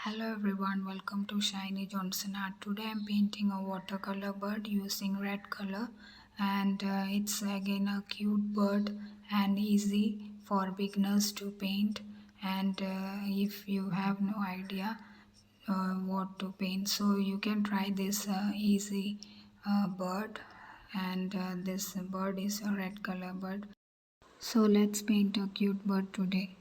Hello everyone, welcome to Shiny Johnson Art. Today I'm painting a watercolor bird using red color, and it's again a cute bird and easy for beginners to paint. And if you have no idea what to paint, so you can try this easy bird. And this bird is a red color bird. So let's paint a cute bird today.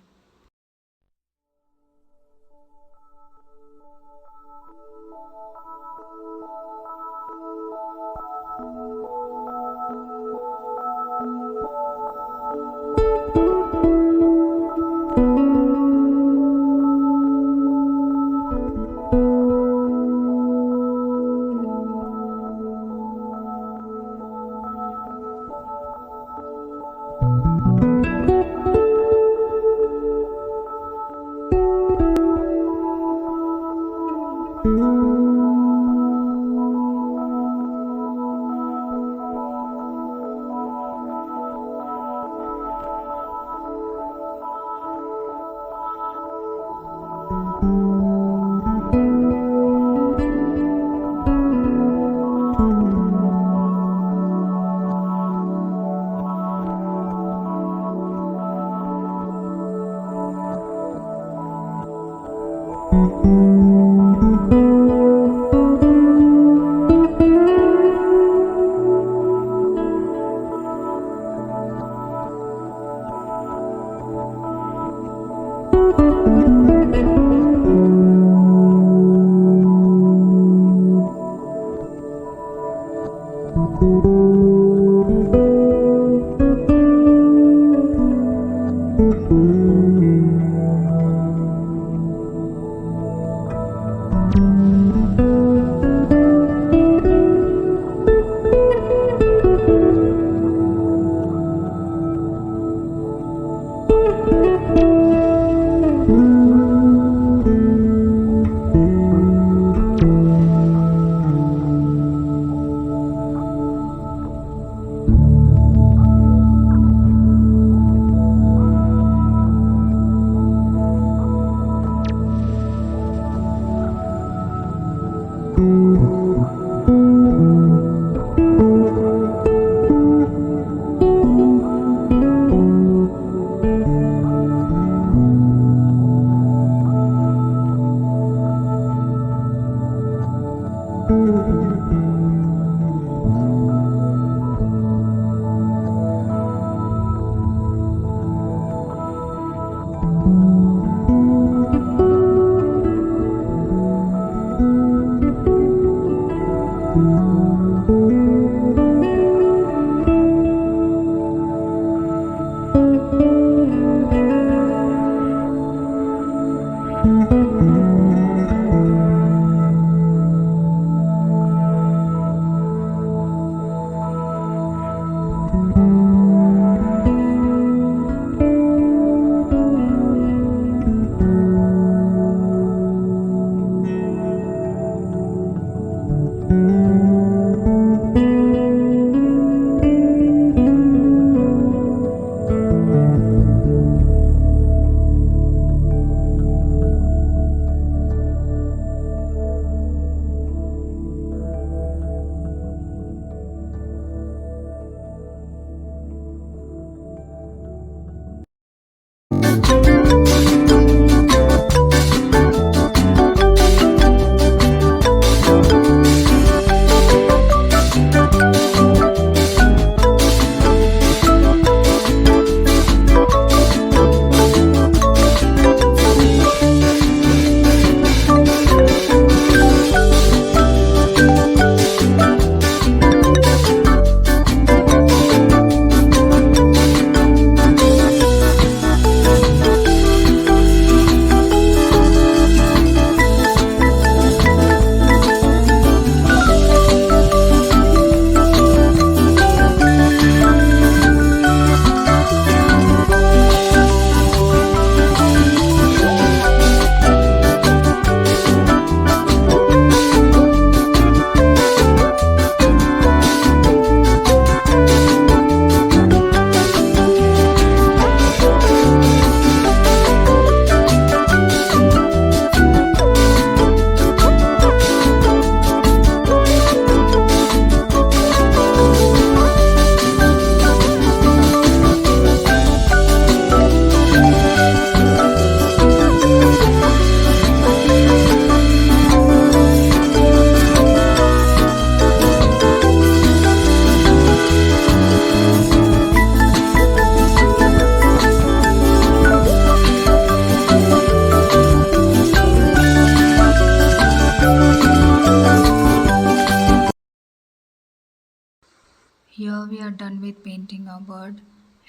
we are done with painting a bird,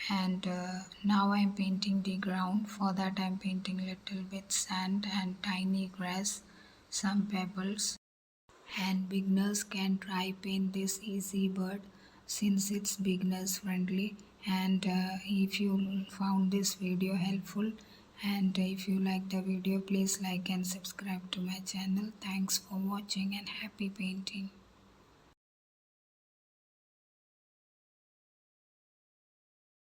and now I'm painting the ground. For that I'm painting little bit sand and tiny grass, some pebbles. And beginners can try paint this easy bird since it's beginners friendly. And if you found this video helpful, and if you like the video, please like and subscribe to my channel. Thanks for watching and happy painting.